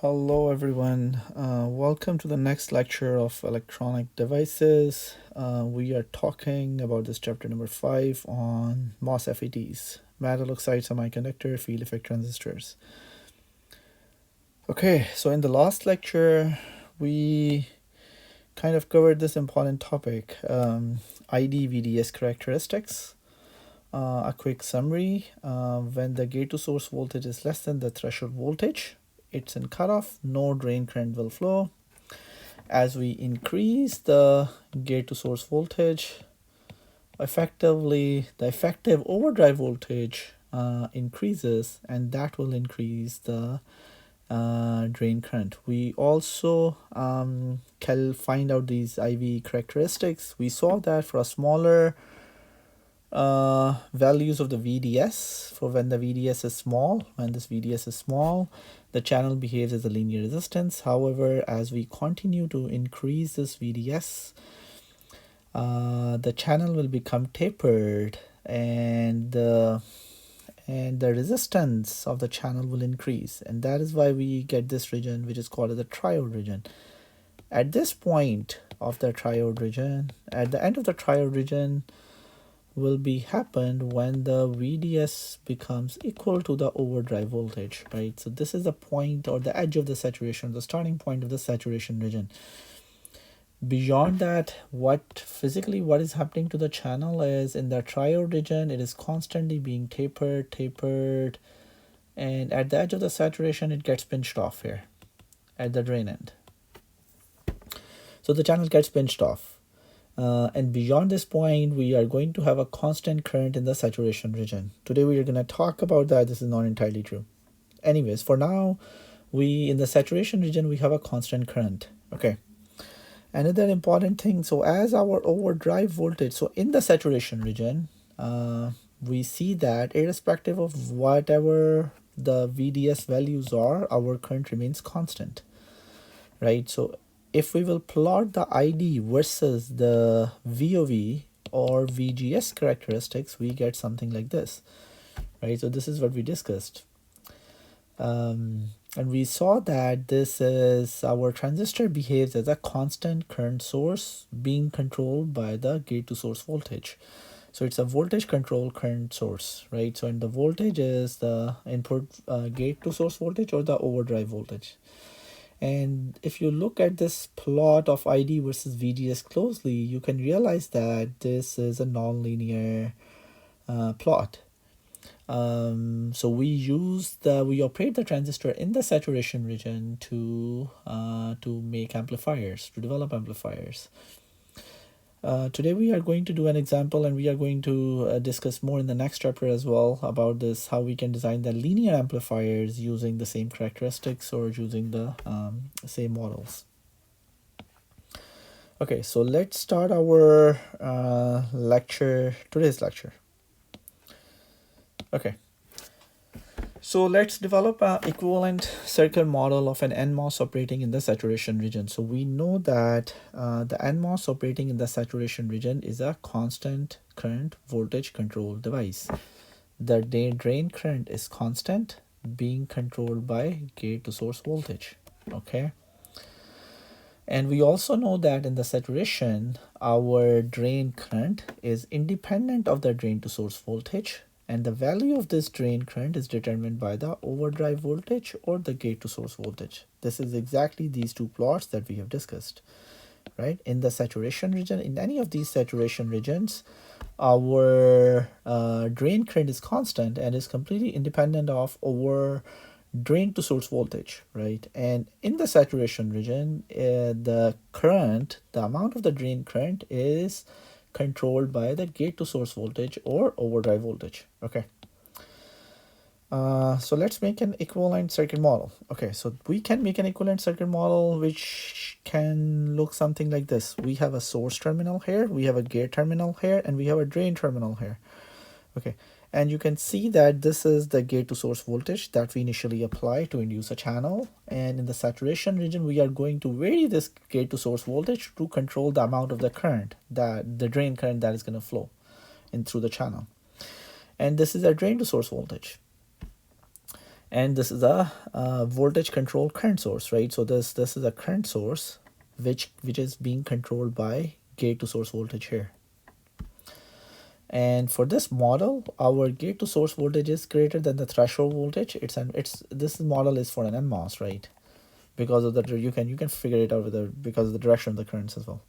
Hello everyone, welcome to the next lecture of electronic devices. We are talking about this chapter number 5 on MOSFETs, metal oxide semiconductor field effect transistors. Okay, so in the last lecture we kind of covered this important topic, ID VDS characteristics. A quick summary, when the gate to source voltage is less than the threshold voltage, it's in cutoff, no drain current will flow. As we increase the gate to source voltage, effectively the effective overdrive voltage increases, and that will increase the drain current. We also find out these IV characteristics. We saw that for a smaller values of the VDS, for when the VDS is small, when this VDS is small, the channel behaves as a linear resistance. However, as we continue to increase this VDS, the channel will become tapered, and the resistance of the channel will increase, and that is why we get this region which is called as the triode region. At this point of the triode region, at the end of the triode region, will be happened when the VDS becomes equal to the overdrive voltage, right? So this is the point or the edge of the saturation, the starting point of the saturation region. Beyond that, what is happening to the channel is in the triode region, it is constantly being tapered, and at the edge of the saturation, it gets pinched off here at the drain end. So the channel gets pinched off. And beyond this point, we are going to have a constant current in the saturation region. Today we are going to talk about that. This is not entirely true. Anyways, for now, in the saturation region, we have a constant current. Okay. Another important thing, so as our overdrive voltage, so in the saturation region, we see that irrespective of whatever the VDS values are, our current remains constant, right? So if we will plot the ID versus the VOV or VGS characteristics, we get something like this, right? So this is what we discussed. And we saw that this is our transistor behaves as a constant current source being controlled by the gate to source voltage. So it's a voltage controlled current source, right? So and the voltage is the input gate to source voltage or the overdrive voltage. And if you look at this plot of ID versus VGS closely, you can realize that this is a nonlinear plot. So we operate the transistor in the saturation region to make amplifiers, to develop amplifiers. Today we are going to do an example, and we are going to discuss more in the next chapter as well about this, how we can design the linear amplifiers using the same characteristics or using the same models. Okay, so let's start our today's lecture. Okay. So let's develop an equivalent circuit model of an NMOS operating in the saturation region. So we know that the NMOS operating in the saturation region is a constant current voltage control device. The drain current is constant, being controlled by gate to source voltage. Okay. And we also know that in the saturation, our drain current is independent of the drain to source voltage, and the value of this drain current is determined by the overdrive voltage or the gate to source voltage. This is exactly these two plots that we have discussed, right? In the saturation region, in any of these saturation regions, our drain current is constant and is completely independent of drain to source voltage, right? And in the saturation region, the amount of the drain current is controlled by the gate to source voltage or overdrive voltage. Okay. So let's make an equivalent circuit model. Okay, so we can make an equivalent circuit model which can look something like this. We have a source terminal here, we have a gate terminal here, and we have a drain terminal here. Okay, and you can see that this is the gate to source voltage that we initially apply to induce a channel, and in the saturation region we are going to vary this gate to source voltage to control the amount of the current, the drain current that is going to flow in through the channel. And this is our drain to source voltage. And this is a voltage controlled current source, right? So this is a current source which is being controlled by gate to source voltage here. And for this model, our gate to source voltage is greater than the threshold voltage. This model is for an NMOS, right? Because of the you can figure it out because of the direction of the currents as well.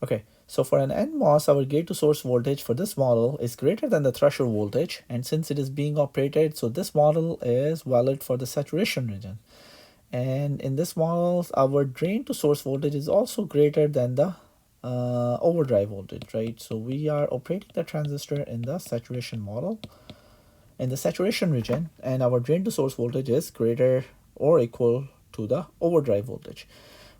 Okay, so for an NMOS, our gate to source voltage for this model is greater than the threshold voltage, and since it is being operated, so this model is valid for the saturation region. And in this model, our drain to source voltage is also greater than the overdrive voltage, right? So we are operating the transistor in the saturation model, in the saturation region, and our drain to source voltage is greater or equal to the overdrive voltage.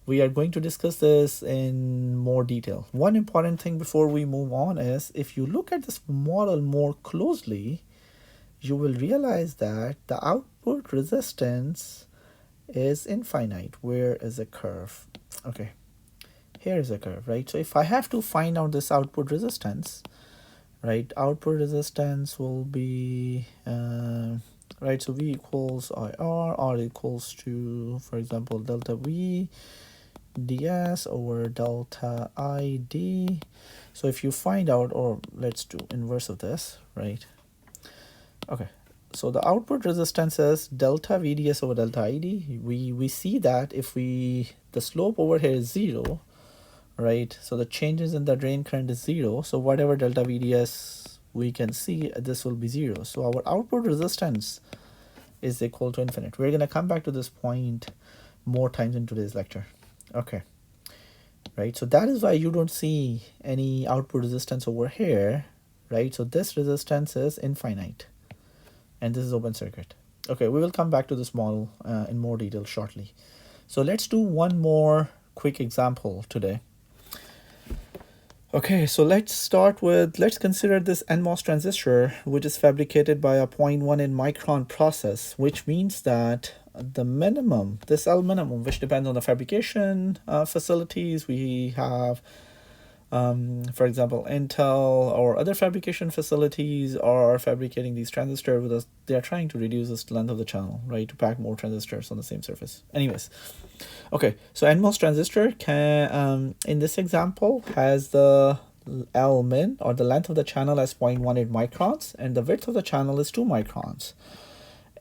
We are going to discuss this in more detail. One important thing before we move on is, if you look at this model more closely, you will realize that the output resistance is infinite. Where is the curve? Okay, here is a curve, right? So if I have to find out this output resistance, right, output resistance will be right, so V equals IR, R equals to, for example, delta V ds over delta ID. So if you find out, or let's do inverse of this, right? Okay, so the output resistance is delta VDS over delta ID. We see that if the slope over here is 0, right? So the changes in the drain current is 0. So whatever delta VDS we can see, this will be 0. So our output resistance is equal to infinite. We're going to come back to this point more times in today's lecture. Okay, right, so that is why you don't see any output resistance over here, right? So this resistance is infinite, and this is open circuit. Okay, we will come back to this model in more detail shortly. So let's do one more quick example today. Okay, so let's consider this NMOS transistor, which is fabricated by a 0.1 in micron process, which means that the minimum, this L minimum, which depends on the fabrication facilities, we have, for example, Intel or other fabrication facilities are fabricating these transistors with us. They are trying to reduce the length of the channel, right, to pack more transistors on the same surface. Anyways, okay, so NMOS transistor can, in this example, has the L min, or the length of the channel, as 0.18 microns, and the width of the channel is 2 microns.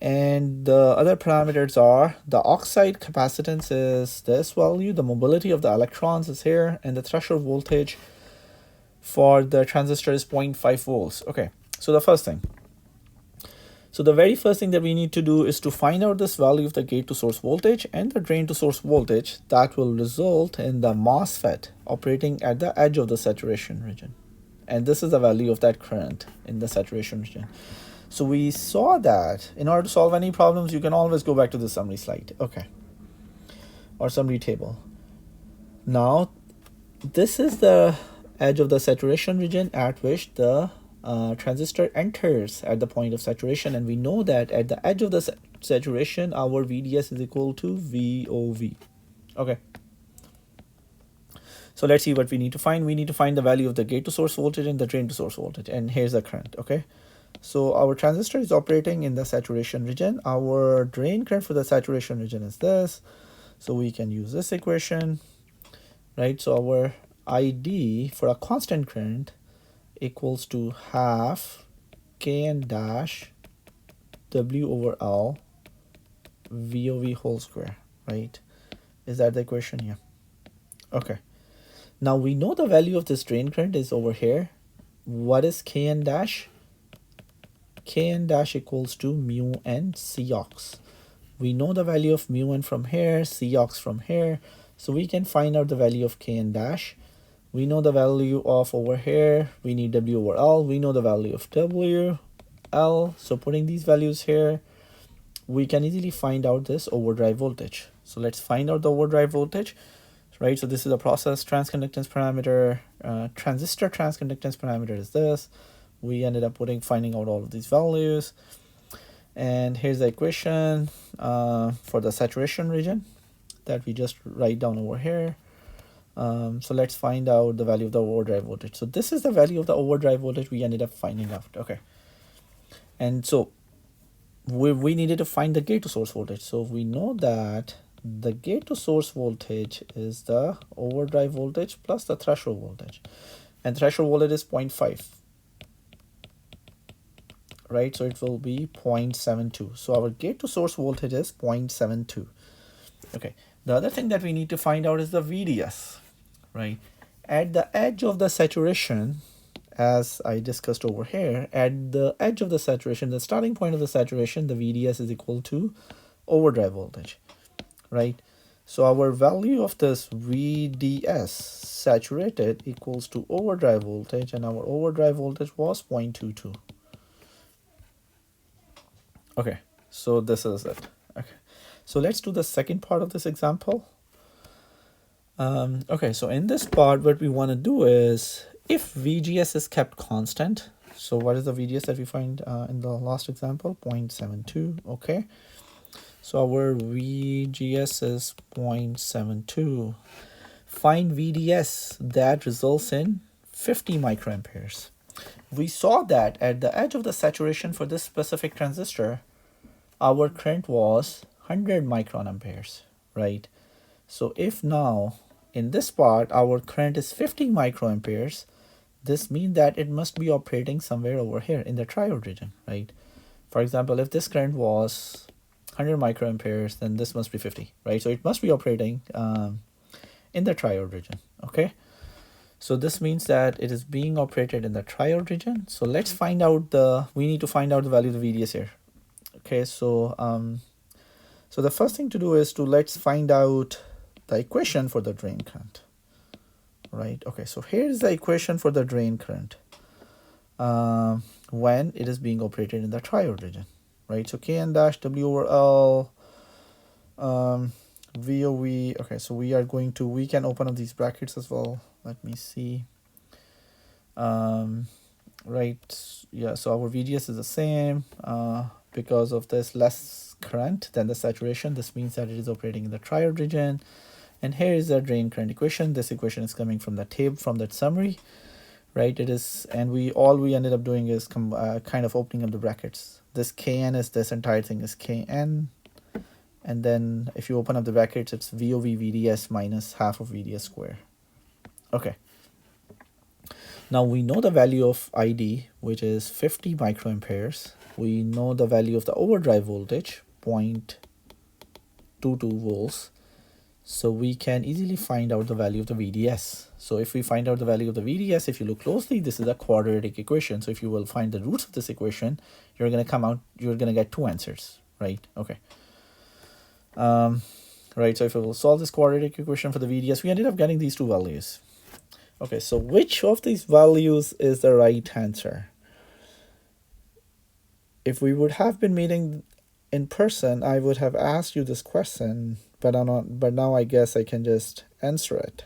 And the other parameters are, the oxide capacitance is this value, the mobility of the electrons is here, and the threshold voltage for the transistor is 0.5 volts. Okay, so the very first thing that we need to do is to find out this value of the gate to source voltage and the drain to source voltage that will result in the MOSFET operating at the edge of the saturation region. And this is the value of that current in the saturation region. So we saw that in order to solve any problems, you can always go back to the summary slide, okay, or summary table. Now, this is the edge of the saturation region at which the transistor enters at the point of saturation, and we know that at the edge of the saturation, our VDS is equal to VOV. Okay. So let's see what we need to find. We need to find the value of the gate to source voltage and the drain to source voltage, and here's the current, okay? So our transistor is operating in the saturation region. Our drain current for the saturation region is this. So we can use this equation, right? So our ID for a constant current equals to half Kn dash W over L VOV whole square, right? Is that the equation? Yeah. Okay. Now we know the value of this drain current is over here. What is Kn dash? Kn dash equals to mu n Cox. We know the value of mu n from here, Cox from here, so we can find out the value of Kn dash. We know the value of over here, we need W over L, we know the value of W, L, so putting these values here, we can easily find out this overdrive voltage. So let's find out the overdrive voltage, right? So this is a process transconductance parameter, transistor transconductance parameter is this. We ended up finding out all of these values, and here's the equation for the saturation region that we just write down over here. So let's find out the value of the overdrive voltage. So this is the value of the overdrive voltage we ended up finding out. Okay, and so we needed to find the gate to source voltage. So we know that the gate to source voltage is the overdrive voltage plus the threshold voltage, and threshold voltage is 0.5, right? So it will be 0.72. So our gate to source voltage is 0.72. Okay, the other thing that we need to find out is the VDS, right? At the edge of the saturation, as I discussed over here, at the edge of the saturation, the starting point of the saturation, the VDS is equal to overdrive voltage, right? So our value of this VDS saturated equals to overdrive voltage, and our overdrive voltage was 0.22. Okay, so this is it. Okay, so let's do the second part of this example. Okay, so in this part, what we want to do is, if VGS is kept constant, so what is the VGS that we find in the last example? 0.72. Okay, so our VGS is 0.72. Find VDS that results in 50 microamperes. We saw that at the edge of the saturation for this specific transistor, our current was 100 micron amperes, right? So if now in this part our current is 50 microamperes, this means that it must be operating somewhere over here in the triode region, right? For example, if this current was 100 microamperes, then this must be 50, right? So it must be operating in the triode region. Okay, so this means that it is being operated in the triode region. So let's find out we need to find out the value of the VDS here. Okay, so so the first thing to do is let's find out the equation for the drain current, right? Okay, so here is the equation for the drain current when it is being operated in the triode region, right? So Kn dash W over L VOV. Okay, so we can open up these brackets as well. Let me see. Right, yeah, so our VGS is the same because of this less current than the saturation. This means that it is operating in the triode region. And here is the drain current equation. This equation is coming from the table, from that summary, right? It is, and we ended up doing is kind of opening up the brackets. This Kn is, this entire thing is Kn, and then if you open up the brackets, it's VOV VDS minus half of VDS square. Okay. Now we know the value of ID, which is 50 microamperes. We know the value of the overdrive voltage, 0.22 volts. So we can easily find out the value of the VDS. So if we find out the value of the VDS, if you look closely, this is a quadratic equation. So if you will find the roots of this equation, you're going to get two answers, right? Okay. Right, so if we will solve this quadratic equation for the VDS, we ended up getting these two values. Okay, so which of these values is the right answer? If we would have been meeting in person, I would have asked you this question, but now I guess I can just answer it.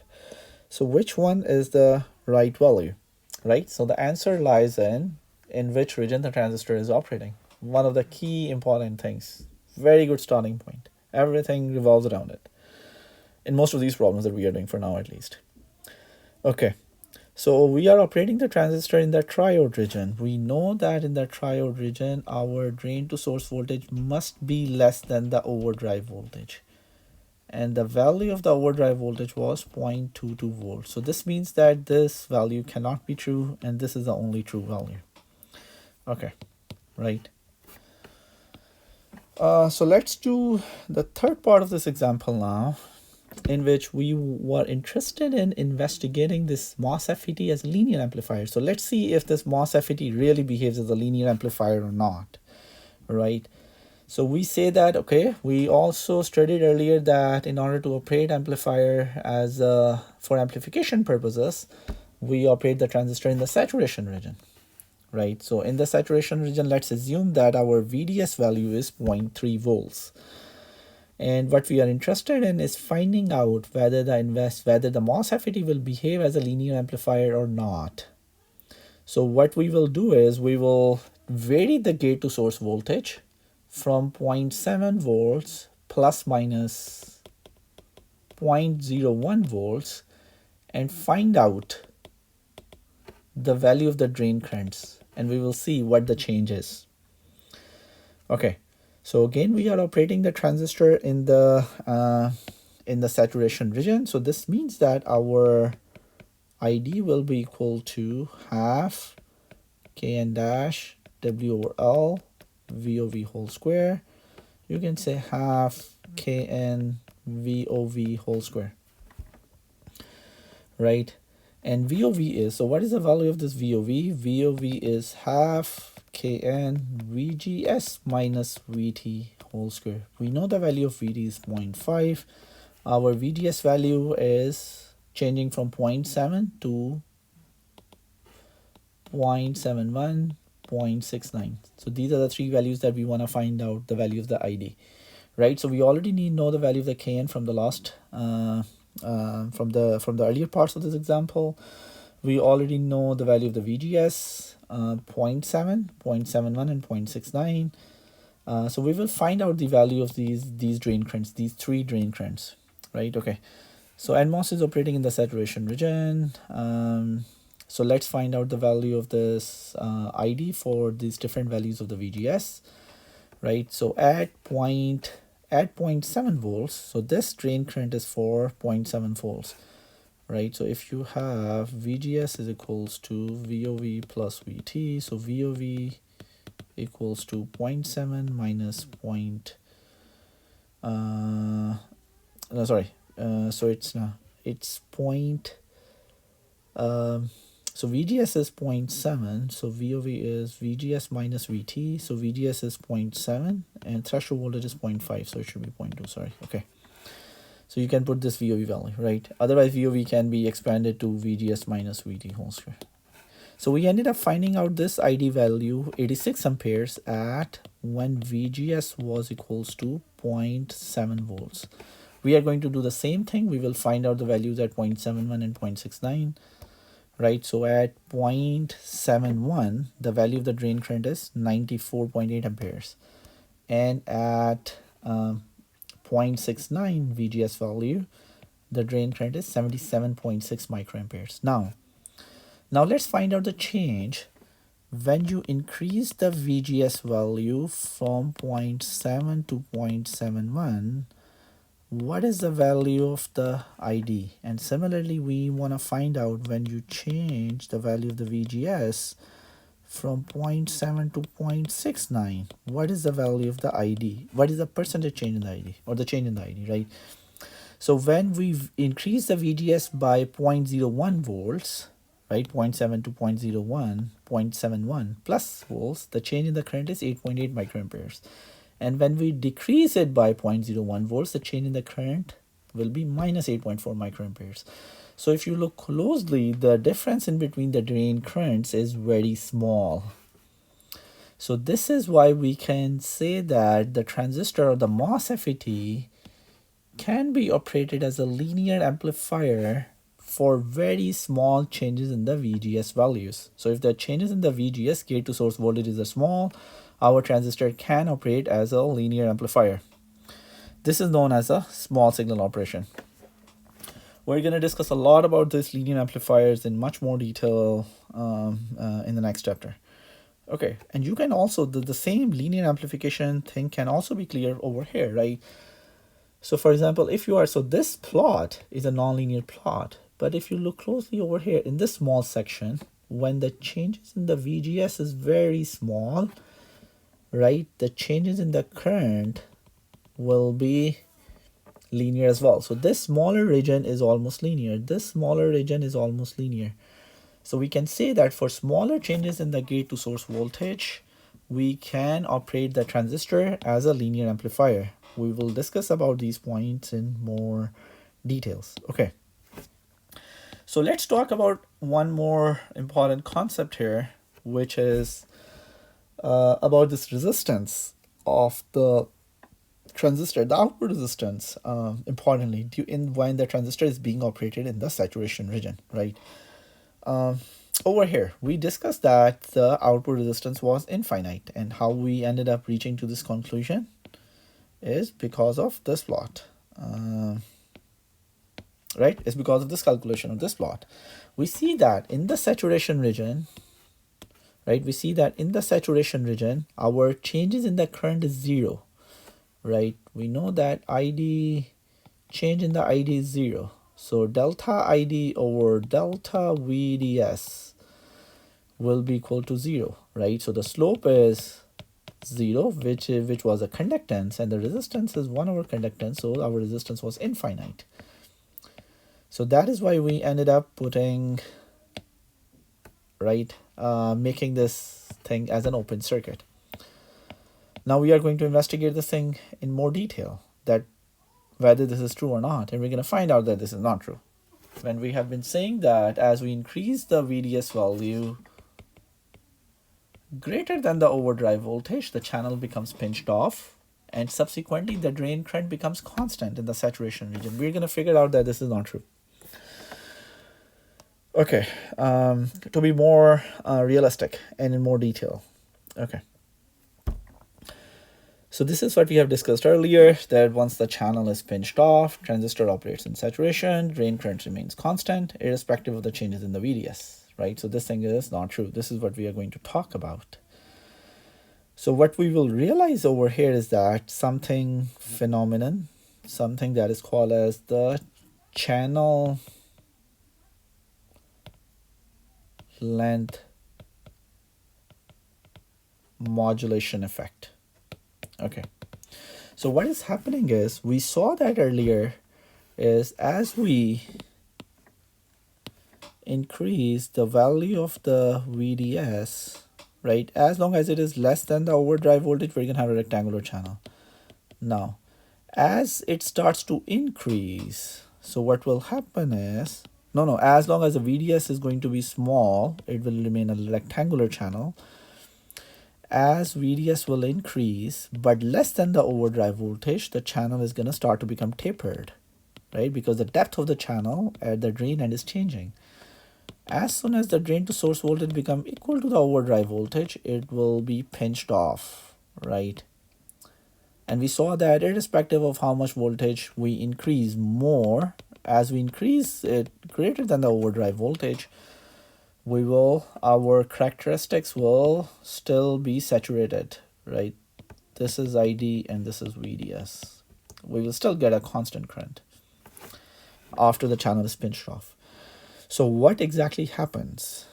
So which one is the right value, right? So the answer lies in which region the transistor is operating. One of the key important things. Very good starting point. Everything revolves around it. In most of these problems that we are doing for now, at least. Okay, so we are operating the transistor in the triode region. We know that in the triode region, our drain to source voltage must be less than the overdrive voltage. And the value of the overdrive voltage was 0.22 volts. So this means that this value cannot be true, and this is the only true value. Okay, right. So let's do the third part of this example now, in which we were interested in investigating this MOSFET as a linear amplifier. So let's see if this MOSFET really behaves as a linear amplifier or not, right? So we say that, okay, we also studied earlier that in order to operate amplifier as for amplification purposes, we operate the transistor in the saturation region, right? So in the saturation region, let's assume that our VDS value is 0.3 volts. And what we are interested in is finding out whether the MOSFET will behave as a linear amplifier or not. So what we will do is we will vary the gate to source voltage from 0.7 volts plus minus 0.01 volts and find out the value of the drain currents, and we will see what the change is. Okay. So again, we are operating the transistor in the saturation region. So this means that our ID will be equal to half Kn dash W over L VOV whole square. You can say half Kn VOV whole square, right? And VOV is, so what is the value of this VOV? VOV is half Kn VGS minus VT whole square. We know the value of VT is 0.5. Our VGS value is changing from 0.7 to 0.71, 0.69. So these are the three values that we want to find out the value of the ID, right? So we already know the value of the Kn from the last from the earlier parts of this example. We already know the value of the VGS, 0.7, 0.71, and 0.69. So we will find out the value of these drain currents, these three drain currents, right? Okay. So NMOS is operating in the saturation region. So let's find out the value of this ID for these different values of the VGS, right? So at 0.7 volts, so this drain current is for 0.7 volts, right? So if you have VGS is equals to VOV plus VT, so VOV equals to 0.7 minus no, sorry, so it's point, so VGS is 0.7, so VOV is VGS minus VT, so VGS is 0.7 and threshold voltage is 0.5, so it should be 0.2, sorry, okay. So you can put this VOV value, right? Otherwise VOV can be expanded to VGS minus VT whole square. So we ended up finding out this ID value 86 amperes at when VGS was equals to 0.7 volts. We are going to do the same thing. We will find out the values at 0.71 and 0.69, right? So at 0.71, the value of the drain current is 94.8 amperes. And at 0.69 VGS value, the drain current is 77.6 microamperes. Now let's find out the change when you increase the VGS value from 0.7 to 0.71. What is the value of the ID? And similarly, we want to find out when you change the value of the VGS from 0.7 to 0.69, what is the value of the ID? What is the percentage change in the ID, or the change in the ID, right? So when we've increased the VGS by 0.01 volts, right, 0.7 to 0.01, 0.71 plus volts, the change in the current is 8.8 microamperes. And when we decrease it by 0.01 volts, the change in the current will be minus 8.4 microamperes. So if you look closely, the difference in between the drain currents is very small. So this is why we can say that the transistor or the MOSFET can be operated as a linear amplifier for very small changes in the VGS values. So if the changes in the VGS, gate to source voltages, are small, our transistor can operate as a linear amplifier. This is known as a small signal operation. We're going to discuss a lot about these linear amplifiers in much more detail in the next chapter. Okay, and you can also, the same linear amplification thing can also be clear over here, right? So for example, if you are, so this plot is a nonlinear plot, but if you look closely over here in this small section, when the changes in the VGS is very small, right, the changes in the current will be linear as well. So this smaller region is almost linear. This smaller region is almost linear. So we can say that for smaller changes in the gate to source voltage, we can operate the transistor as a linear amplifier. We will discuss about these points in more details. Okay. So let's talk about one more important concept here, which is about this resistance of the transistor, the output resistance, importantly, when the transistor is being operated in the saturation region, right? Over here, we discussed that the output resistance was infinite, and how we ended up reaching to this conclusion is because of this plot, right? It's because of this calculation of this plot. We see that in the saturation region, right? We see that in the saturation region, our changes in the current is 0. right? We know that ID, change in the ID is 0. So delta ID over delta VDS will be equal to 0, right? So the slope is 0, which was a conductance, and the resistance is 1 over conductance, so our resistance was infinite. So that is why we ended up putting, right, making this thing as an open circuit. Now we are going to investigate this thing in more detail, that whether this is true or not, and we're going to find out that this is not true. When we have been saying that as we increase the VDS value greater than the overdrive voltage, the channel becomes pinched off, and subsequently the drain current becomes constant in the saturation region. We're going to figure out that this is not true. Okay, to be more realistic and in more detail. Okay. So this is what we have discussed earlier, that once the channel is pinched off, transistor operates in saturation, drain current remains constant, irrespective of the changes in the VDS, right? So this thing is not true. This is what we are going to talk about. So what we will realize over here is that something phenomenon, something that is called as the channel length modulation effect. Okay, so what is happening is, we saw that earlier, is as we increase the value of the VDS, right, as long as it is less than the overdrive voltage, we're going to have a rectangular channel. Now, as it starts to increase, so what will happen is, as long as the VDS is going to be small, it will remain a rectangular channel. As VDS will increase, but less than the overdrive voltage, the channel is going to start to become tapered, right? Because the depth of the channel at the drain end is changing. As soon as the drain to source voltage become equal to the overdrive voltage, it will be pinched off, right? And we saw that irrespective of how much voltage we increase more, as we increase it greater than the overdrive voltage, our characteristics will still be saturated, right? This is ID and this is VDS. We will still get a constant current after the channel is pinched off. So what exactly happens?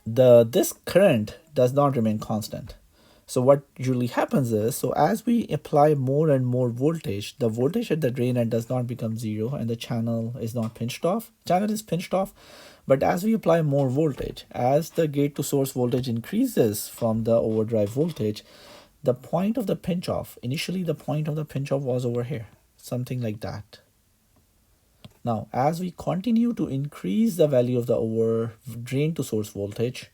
This current does not remain constant. So what usually happens is, so as we apply more and more voltage, the voltage at the drain end does not become 0 and the channel is not pinched off. Channel is pinched off, but as we apply more voltage, as the gate to source voltage increases from the overdrive voltage, the point of the pinch off, initially the point of the pinch off was over here, something like that. Now, as we continue to increase the value of the drain to source voltage,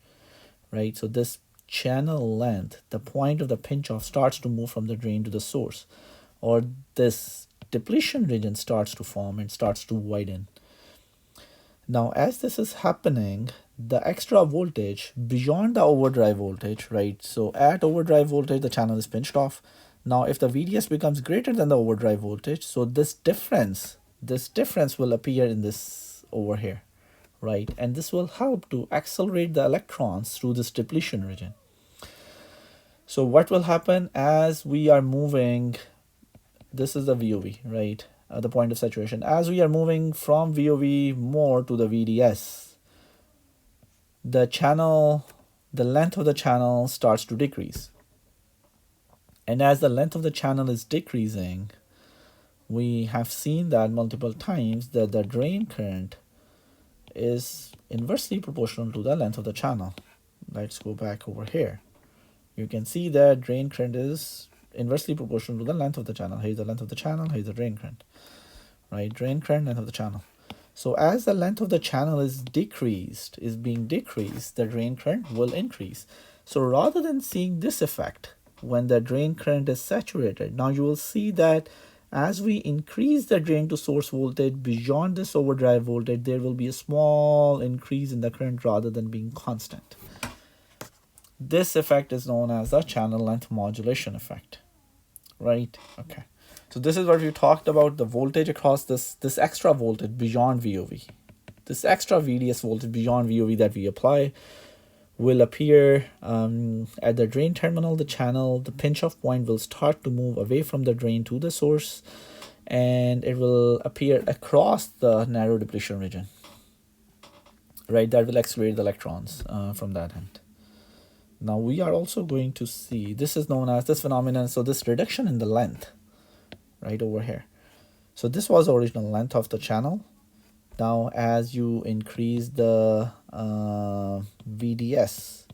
right, so this channel length, the point of the pinch off, starts to move from the drain to the source, or this depletion region starts to form and starts to widen. Now, as this is happening, the extra voltage beyond the overdrive voltage, right? So at overdrive voltage, the channel is pinched off. Now, if the VDS becomes greater than the overdrive voltage, so this difference will appear in this over here, right? And this will help to accelerate the electrons through this depletion region. So what will happen as we are moving, this is the VOV, right? At the point of saturation, as we are moving from VOV more to the VDS, the length of the channel starts to decrease. And as the length of the channel is decreasing, we have seen that multiple times, that the drain current is inversely proportional to the length of the channel. Let's go back over here. You can see that drain current is inversely proportional to the length of the channel. Here's the length of the channel, here's the drain current, right? Drain current, length of the channel. So as the length of the channel is being decreased, the drain current will increase. So rather than seeing this effect when the drain current is saturated, now you will see that as we increase the drain to source voltage beyond this overdrive voltage, there will be a small increase in the current rather than being constant. This effect is known as the channel length modulation effect, right? Okay. So this is what we talked about, the voltage across this extra voltage beyond VOV. This extra VDS voltage beyond VOV that we apply will appear at the drain terminal, the channel. The pinch off point will start to move away from the drain to the source, and it will appear across the narrow depletion region, right? That will accelerate the electrons from that end. Now we are also going to see, this is known as this phenomenon, so this reduction in the length, right over here. So this was the original length of the channel. Now as you increase the VDS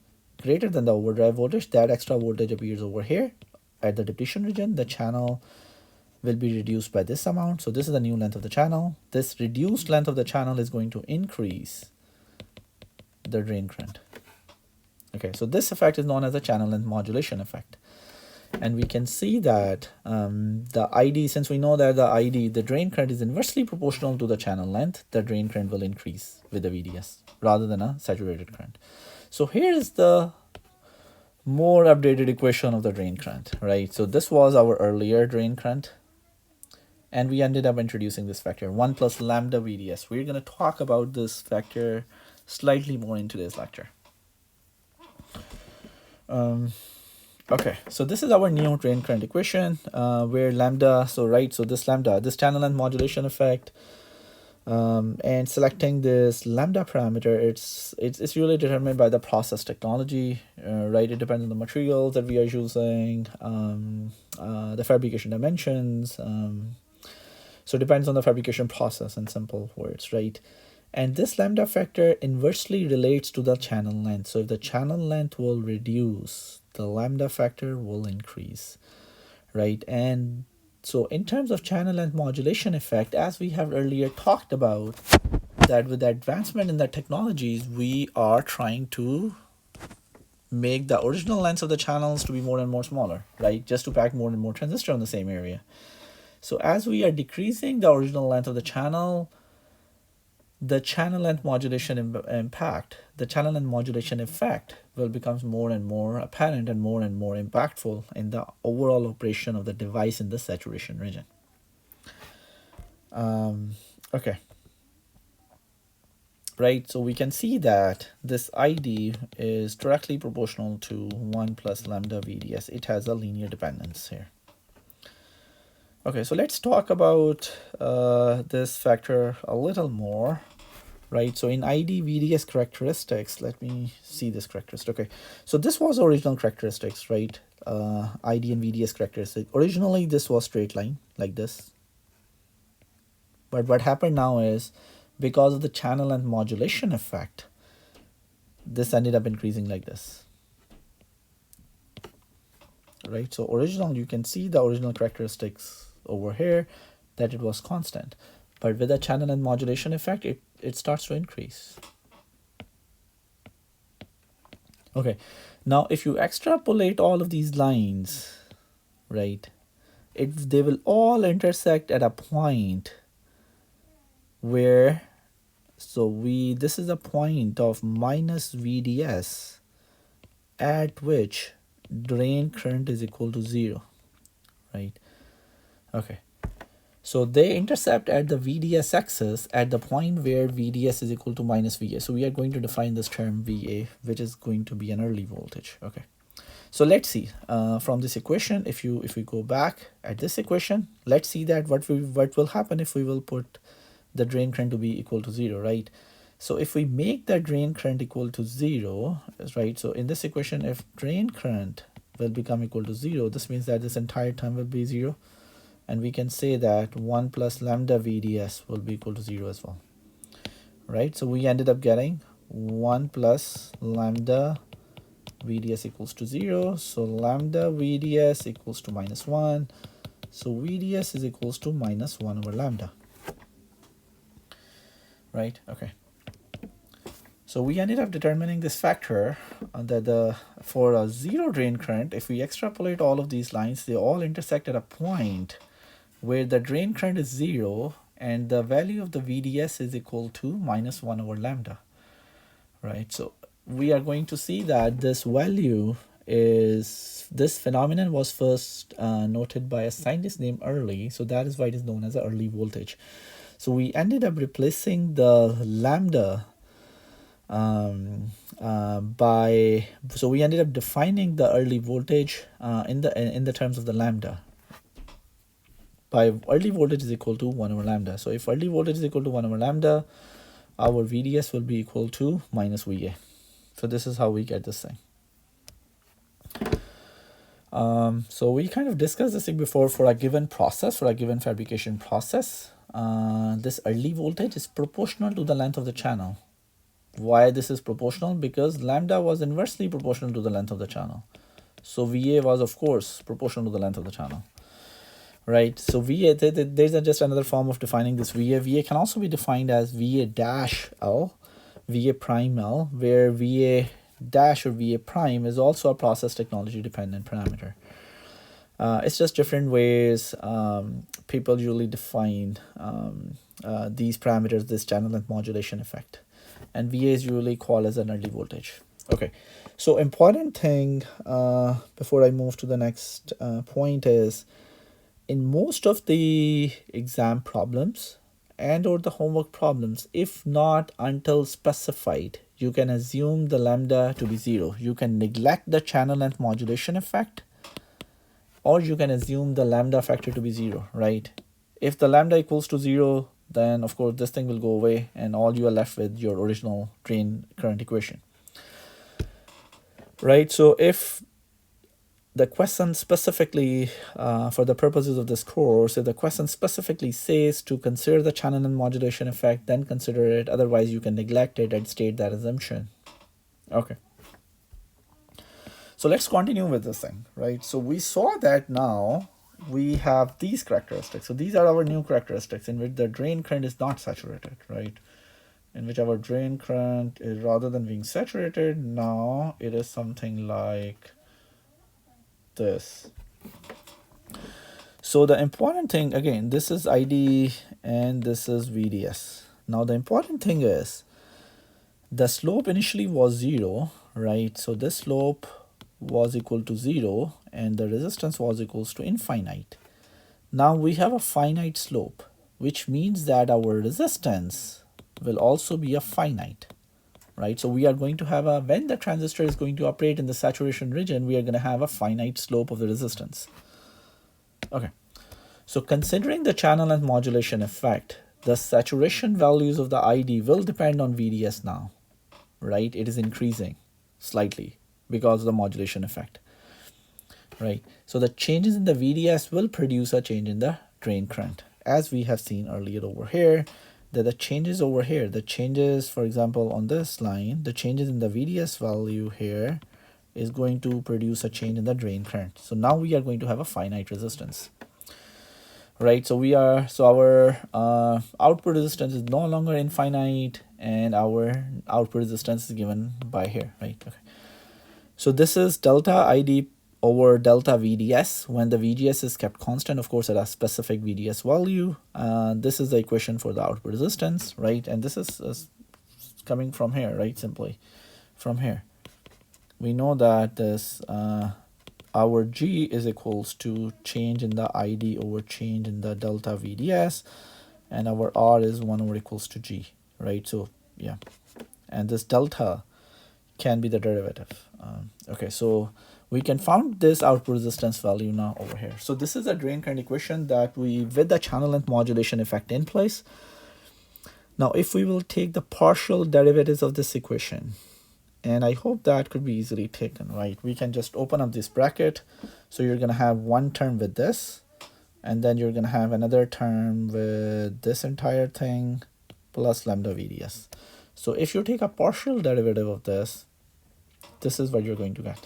greater than the overdrive voltage, that extra voltage appears over here at the depletion region. The channel will be reduced by this amount. So this is the new length of the channel. This reduced length of the channel is going to increase the drain current. Okay, so this effect is known as the channel length modulation effect. And we can see that the ID, since we know that the ID, the drain current is inversely proportional to the channel length, the drain current will increase with the VDS rather than a saturated current. So here is the more updated equation of the drain current, right? So this was our earlier drain current, and we ended up introducing this factor 1 plus lambda VDS. We're going to talk about this factor slightly more in today's lecture. Okay, so this is our new drain current equation where lambda, so this lambda, this channel length modulation effect, and selecting this lambda parameter, it's really determined by the process technology, right? It depends on the materials that we are using, the fabrication dimensions, so it depends on the fabrication process in simple words, right? And this lambda factor inversely relates to the channel length. So if the channel length will reduce, the lambda factor will increase, right? And so in terms of channel length modulation effect, as we have earlier talked about, that with the advancement in the technologies, we are trying to make the original lengths of the channels to be more and more smaller, right? Just to pack more and more transistors in the same area. So as we are decreasing the original length of the channel, the channel length modulation impact, the channel length modulation effect will become more and more apparent and more impactful in the overall operation of the device in the saturation region. Okay. Right, so we can see that this ID is directly proportional to 1 plus lambda VDS. It has a linear dependence here. Okay, so let's talk about this factor a little more, right? So in ID VDS characteristics, let me see this characteristic. Okay, so this was original characteristics, right? ID and VDS characteristic. Originally, this was straight line like this. But what happened now is, because of the channel and modulation effect, this ended up increasing like this. Right, so original, you can see the original characteristics over here, that it was constant, but with the channel and modulation effect, it starts to increase. Okay, now if you extrapolate all of these lines, right, they will all intersect at a point where, so this is a point of minus VDS at which drain current is equal to 0, right? Okay, so they intercept at the VDS axis at the point where VDS is equal to minus VA. So we are going to define this term VA, which is going to be an early voltage. Okay, so let's see from this equation, if we go back at this equation, let's see that what will happen if we will put the drain current to be equal to 0, right? So if we make the drain current equal to 0, right, so in this equation, if drain current will become equal to 0, this means that this entire term will be 0, and we can say that 1 plus lambda VDS will be equal to 0 as well, right? So we ended up getting 1 plus lambda VDS equals to 0, so lambda VDS equals to minus 1, so VDS is equals to minus 1 over lambda, right? Okay, so we ended up determining this factor that for a 0 drain current, if we extrapolate all of these lines, they all intersect at a point where the drain current is 0 and the value of the VDS is equal to minus 1 over lambda, right? So we are going to see that this value is, this phenomenon was first noted by a scientist named Early, so that is why it is known as the early voltage. So we ended up replacing the lambda So we ended up defining the early voltage in the terms of the lambda. By early voltage is equal to 1 over lambda. So if early voltage is equal to 1 over lambda, our VDS will be equal to minus VA. So this is how we get this thing. So we kind of discussed this thing before. For a given process, for a given fabrication process, this early voltage is proportional to the length of the channel. Why this is proportional? Because lambda was inversely proportional to the length of the channel. So VA was, of course, proportional to the length of the channel. Right, so VA, there's just another form of defining this VA. VA can also be defined as VA dash L, VA prime L, where VA dash or VA prime is also a process technology dependent parameter. It's just different ways people usually define these parameters, this channel length modulation effect. And VA is usually called as an early voltage. Okay, so important thing before I move to the next point is, in most of the exam problems and or the homework problems, if not until specified, you can assume the lambda to be 0. You can neglect the channel length modulation effect, or you can assume the lambda factor to be 0, right? If the lambda equals to 0, then of course this thing will go away and all you are left with your original drain current equation, right? So if the question specifically, for the purposes of this course, if the question specifically says to consider the channel and modulation effect, then consider it. Otherwise, you can neglect it and state that assumption. Okay. So let's continue with this thing, right? So we saw that now we have these characteristics. So these are our new characteristics in which the drain current is not saturated, right? In which our drain current is, rather than being saturated, now it is something like this. So the important thing, again, this is ID and this is VDS. Now the important thing is the slope initially was 0, right? So this slope was equal to 0 and the resistance was equals to infinite. Now we have a finite slope, which means that our resistance will also be a finite, right? So we are going to have when the transistor is going to operate in the saturation region, we are going to have a finite slope of the resistance. Okay, so considering the channel and modulation effect, the saturation values of the ID will depend on VDS now, right? It is increasing slightly because of the modulation effect, right? So the changes in the VDS will produce a change in the drain current, as we have seen earlier over here. That the changes over here, the changes, for example, on this line, the changes in the VDS value here is going to produce a change in the drain current. So now we are going to have a finite resistance, right? So our output resistance is no longer infinite, and our output resistance is given by here, right? Okay. So this is delta ID over delta VDS when the VGS is kept constant, of course, at a specific VDS value. This is the equation for the output resistance, right? And this is coming from here, right? Simply from here. We know that this our G is equals to change in the ID over change in the delta VDS, and our R is 1 over equals to G, right? So yeah, and this delta can be the derivative. Okay, so we can find this output resistance value now over here. So this is a drain current equation that we, with the channel length modulation effect in place. Now if we will take the partial derivatives of this equation, and I hope that could be easily taken, right? We can just open up this bracket. So you're going to have one term with this, and then you're going to have another term with this entire thing plus lambda VDS. So if you take a partial derivative of this, this is what you're going to get.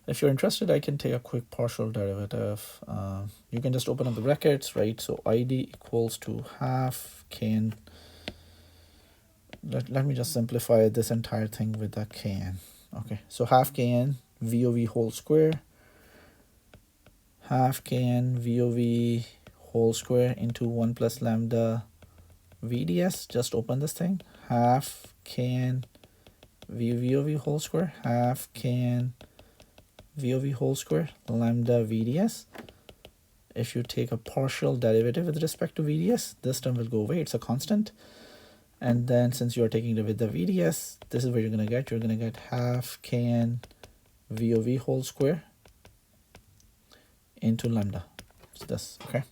If you're interested, I can take a quick partial derivative. You can just open up the brackets, right? So ID equals to half Kn. Let me just simplify this entire thing with the Kn. Okay, so half Kn VOV whole square, half Kn VOV whole square into 1 plus lambda VDS. Just open this thing. Half Kn VOV whole square, half Kn VOV whole square, lambda VDS. If you take a partial derivative with respect to VDS, this term will go away. It's a constant. And then since you are taking it with the VDS, this is what you're going to get. You're going to get half Kn VOV whole square into lambda. So this, okay.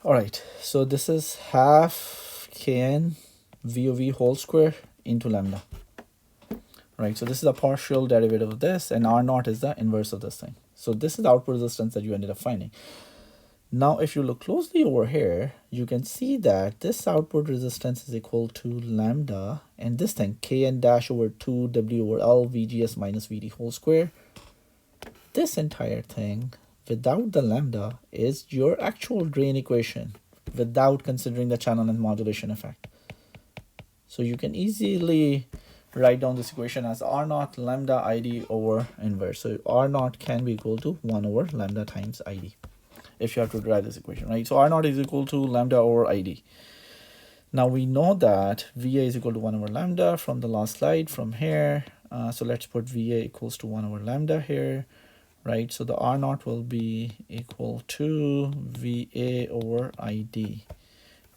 All right, so this is half Kn VOV whole square into lambda. Right, so this is a partial derivative of this, and R naught is the inverse of this thing. So this is the output resistance that you ended up finding. Now, if you look closely over here, you can see that this output resistance is equal to lambda, and this thing, Kn dash over 2 W over L VGS minus VD whole square. This entire thing, without the lambda, is your actual drain equation, without considering the channel and modulation effect. So you can easily write down this equation as R naught lambda ID over inverse. So R naught can be equal to 1 over lambda times ID if you have to derive this equation, right? So R naught is equal to lambda over ID. Now we know that VA is equal to 1 over lambda from the last slide from here. So let's put VA equals to 1 over lambda here, right? So the R naught will be equal to VA over ID,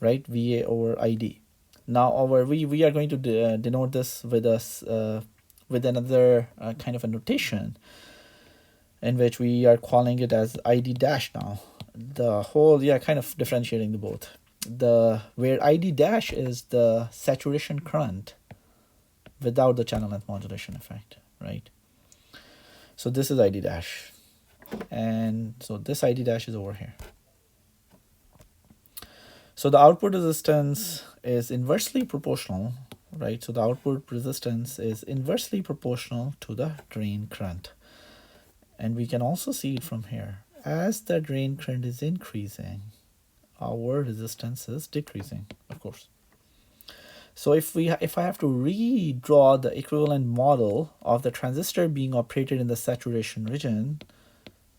right? VA over ID. Now we are going to denote this with with another kind of a notation in which we are calling it as ID dash now. The whole, kind of differentiating the both. Where ID dash is the saturation current without the channel length modulation effect, right? So this is ID dash. And so this ID dash is over here. So the output resistance is inversely proportional, right? So the output resistance is inversely proportional to the drain current. And we can also see it from here. As the drain current is increasing, our resistance is decreasing, of course. So if I have to redraw the equivalent model of the transistor being operated in the saturation region,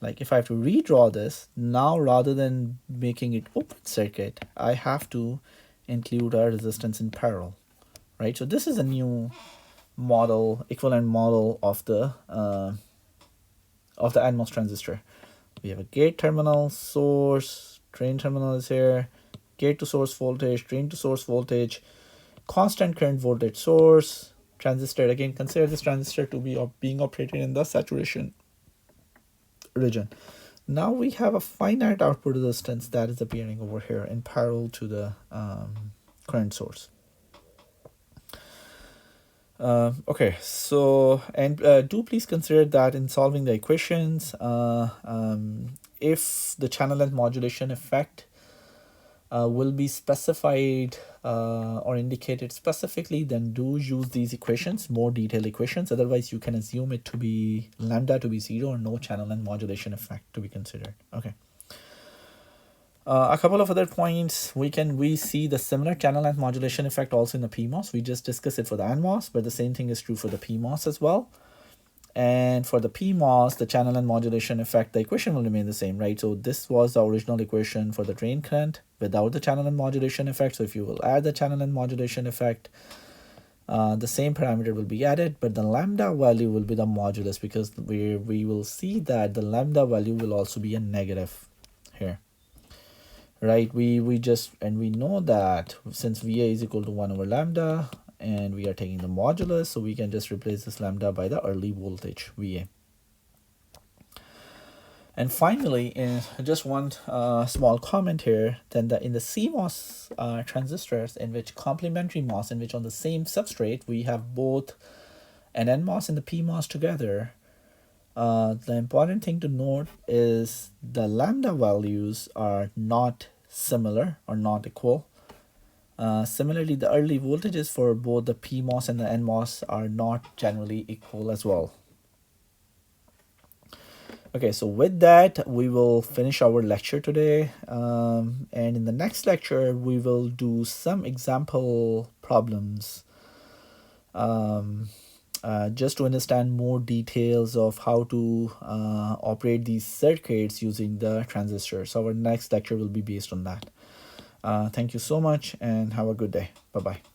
like if I have to redraw this, now rather than making it open circuit, I have to include a resistance in parallel, right? So this is a new model, equivalent model of the NMOS transistor. We have a gate terminal, source, drain terminal is here, gate to source voltage, drain to source voltage, constant current voltage source, transistor. Again, consider this transistor to be being operated in the saturation region. Now we have a finite output resistance that is appearing over here in parallel to the current source. Okay, so do please consider that in solving the equations, if the channel length modulation effect will be specified or indicated specifically, then do use these equations, more detailed equations. Otherwise, you can assume it to be lambda to be 0 or no channel length modulation effect to be considered. Okay. A couple of other points, we see the similar channel length modulation effect also in the PMOS. We just discussed it for the NMOS, but the same thing is true for the PMOS as well. And for the PMOS, the channel length modulation effect, the equation will remain the same, right? So this was the original equation for the drain current without the channel length modulation effect. So if you will add the channel length modulation effect, the same parameter will be added, but the lambda value will be the modulus, because we will see that the lambda value will also be a negative here, right? We know that since VA is equal to 1 over lambda, and we are taking the modulus, so we can just replace this lambda by the early voltage VA. And finally, just one small comment here, then in the CMOS transistors, in which complementary MOS, in which on the same substrate we have both an NMOS and the PMOS together, the important thing to note is the lambda values are not similar or not equal. Similarly, the early voltages for both the PMOS and the NMOS are not generally equal as well. Okay, so with that, we will finish our lecture today. And in the next lecture, we will do some example problems just to understand more details of how to operate these circuits using the transistors. So our next lecture will be based on that. Thank you so much and have a good day. Bye-bye.